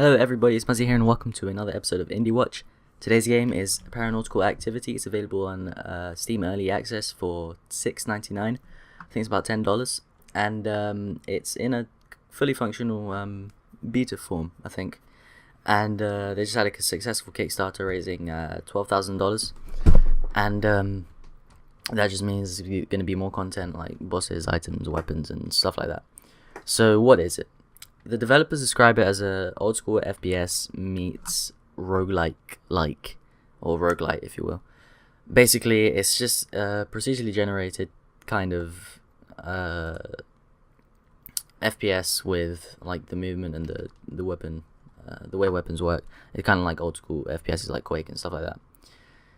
Hello everybody, it's Muzzy here and welcome to another episode of Indie Watch. Today's game is Paranautical Activity. It's available on Steam Early Access for $6.99. I think it's about $10. And it's in a fully functional beta form, I think. And they just had a successful Kickstarter raising $12,000. And that just means there's going to be more content like bosses, items, weapons, and stuff like that. So what is it? The developers describe it as a old school FPS meets roguelike-like, or roguelite if you will. Basically, it's just a procedurally generated kind of FPS with like the movement and the weapon, the way weapons work. It's kind of like old school FPSs like Quake and stuff like that.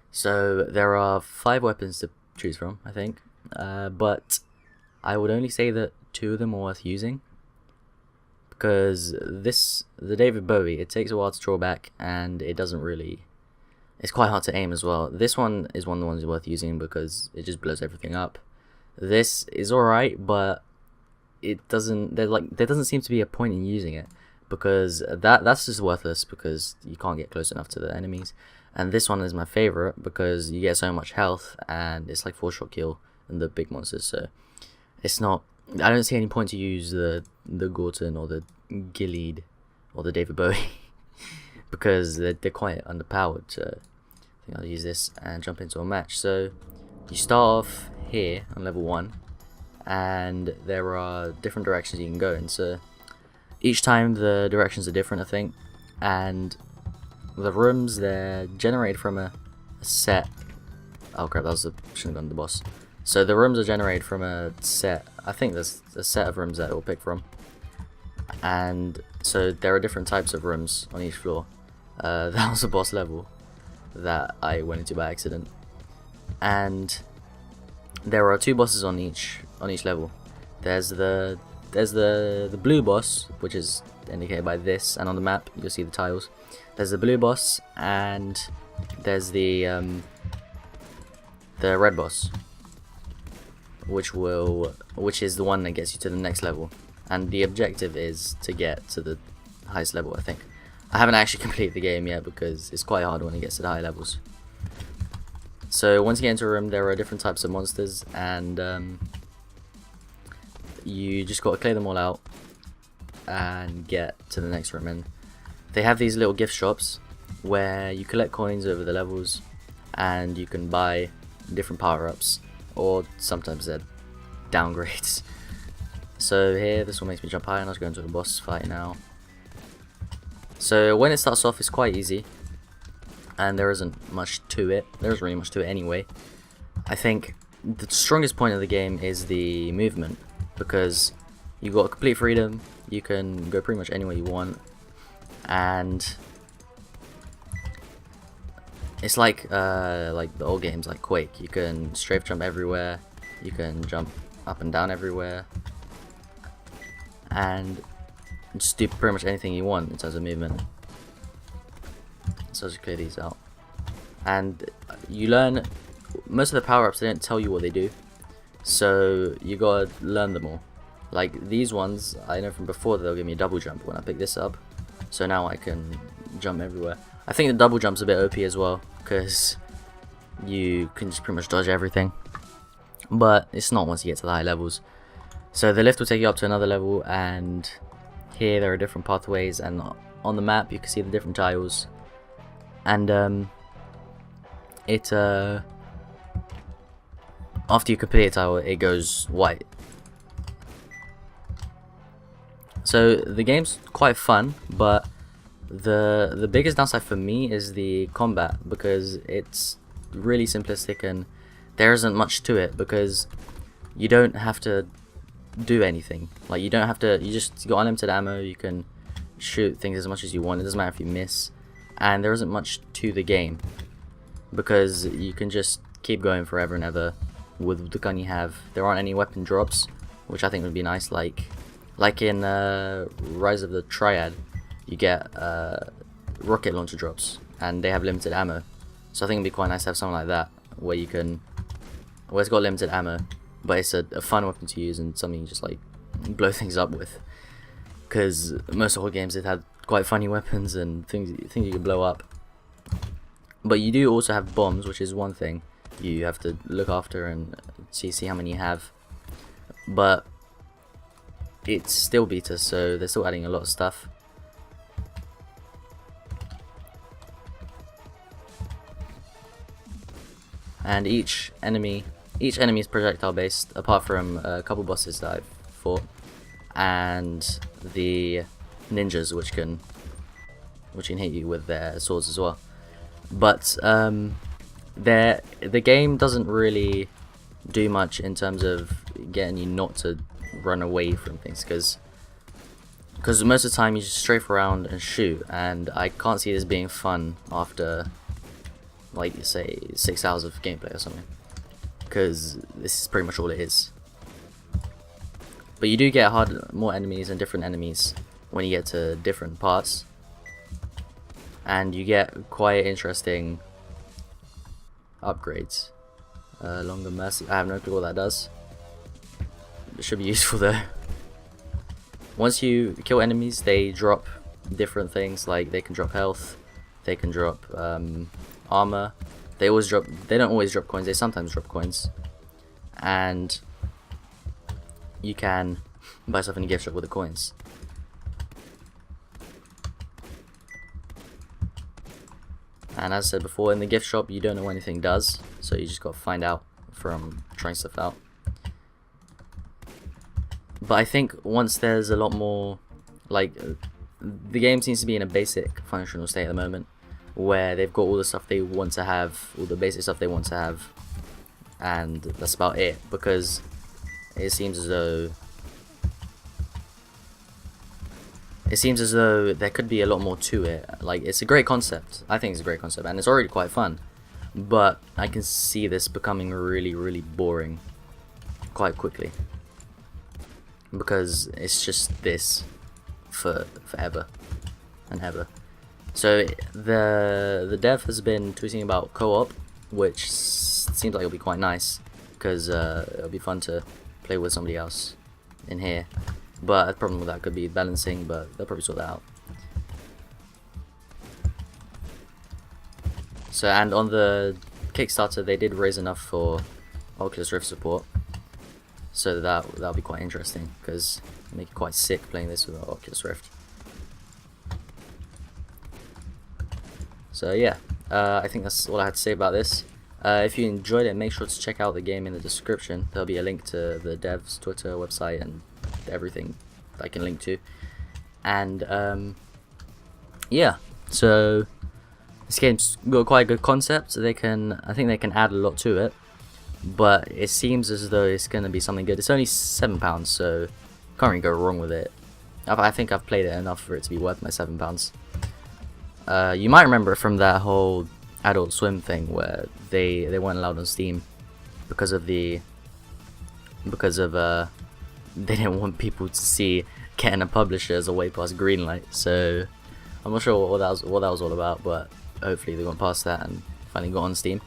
So there are 5 weapons to choose from, I think, but I would only say that 2 of them are worth using. Because the David Bowie, it takes a while to draw back, and it doesn't really, it's quite hard to aim as well. This one is one of the ones worth using because it just blows everything up. This is alright, but it doesn't, there doesn't seem to be a point in using it, because that's just worthless because you can't get close enough to the enemies. And this one is my favourite because you get so much health, and it's like 4-shot kill and the big monsters, so it's not, I don't see any point to use the Gorton or the Gilead or the David Bowie because they're quite underpowered. So I think I'll use this and jump into a match. So you start off here on level 1, and there are different directions you can go in. So each time the directions are different, I think, and the rooms, they're generated from a set. Oh crap, shouldn't have gone to the boss. So the rooms are generated from a set, I think there's a set of rooms that it will pick from. And so there are different types of rooms on each floor. That was a boss level that I went into by accident. And there are 2 bosses on each level. There's the blue boss, which is indicated by this, and on the map you'll see the tiles. There's the blue boss, and there's the red boss, which is the one that gets you to the next level, and the objective is to get to the highest level. I think I haven't actually completed the game yet because it's quite hard when it gets to the high levels. So once you get into a room, there are different types of monsters, and you just got to clear them all out and get to the next room. And they have these little gift shops where you collect coins over the levels, and you can buy different power-ups, or sometimes they're downgrades. So here, this one makes me jump high, and I'll go into a boss fight now. So when it starts off, it's quite easy, and there isn't much to it. There isn't really much to it anyway. I think the strongest point of the game is the movement, because you've got complete freedom. You can go pretty much anywhere you want, and it's like the old games like Quake. You can strafe jump everywhere, you can jump up and down everywhere, and just do pretty much anything you want in terms of movement. So I'll just clear these out. And you learn, most of the power-ups, they don't tell you what they do, so you gotta learn them all. Like these ones, I know from before that they'll give me a double jump when I pick this up, so now I can jump everywhere. I think the double jump's a bit OP as well, because you can just pretty much dodge everything, but it's not once you get to the high levels. So the lift will take you up to another level, and here there are different pathways, and on the map you can see the different tiles, and after you complete a tile, it goes white. So the game's quite fun, but the biggest downside for me is the combat, because it's really simplistic and there isn't much to it, because you don't have to do anything. Like you don't have to, you got unlimited ammo, you can shoot things as much as you want, it doesn't matter if you miss, and there isn't much to the game because you can just keep going forever and ever with the gun you have. There aren't any weapon drops, which I think would be nice, like in Rise of the Triad. You get rocket launcher drops, and they have limited ammo. So I think it'd be quite nice to have something like that, where you can, where it's got limited ammo, but it's a fun weapon to use and something you just like blow things up with. Because most horror games, they've had quite funny weapons and things you can blow up. But you do also have bombs, which is one thing you have to look after and see how many you have. But it's still beta, so they're still adding a lot of stuff. And each enemy is projectile based, apart from a couple bosses that I've fought, and the ninjas, which can hit you with their swords as well. But the game doesn't really do much in terms of getting you not to run away from things, because most of the time you just strafe around and shoot, and I can't see this being fun after, like, say 6 hours of gameplay or something, because this is pretty much all it is. But you do get more enemies and different enemies when you get to different parts, and you get quite interesting upgrades. Longer mercy, I have no clue what that does. It should be useful though. Once you kill enemies, they drop different things, like they can drop health, they can drop armor. They don't always drop coins, they sometimes drop coins. And you can buy stuff in a gift shop with the coins. And as I said before, in the gift shop you don't know what anything does, so you just gotta find out from trying stuff out. But I think once there's a lot more, like, the game seems to be in a basic functional state at the moment, where they've got all the stuff they want to have, all the basic stuff they want to have, and that's about it, because it seems as though there could be a lot more to it. Like, it's a great concept. I think it's a great concept, and it's already quite fun, but I can see this becoming really, really boring quite quickly, because it's just this for forever and ever. So the dev has been tweeting about co-op, which seems like it'll be quite nice, because it'll be fun to play with somebody else in here. But the problem with that could be balancing, but they'll probably sort that out. So, and on the Kickstarter they did raise enough for Oculus Rift support, so that'll be quite interesting, because it'll make it quite sick playing this with Oculus Rift. So yeah, I think that's all I had to say about this. If you enjoyed it, make sure to check out the game in the description. There'll be a link to the dev's Twitter, website, and everything I can link to. And yeah, so this game's got quite a good concept. So I think they can add a lot to it, but it seems as though it's going to be something good. It's only £7, so can't really go wrong with it. I think I've played it enough for it to be worth my £7. You might remember from that whole Adult Swim thing where they weren't allowed on Steam because they didn't want people to see getting a publisher as a way past Greenlight. So I'm not sure what that was all about, but hopefully they went past that and finally got on Steam.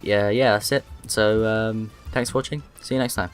Yeah, that's it. So thanks for watching. See you next time.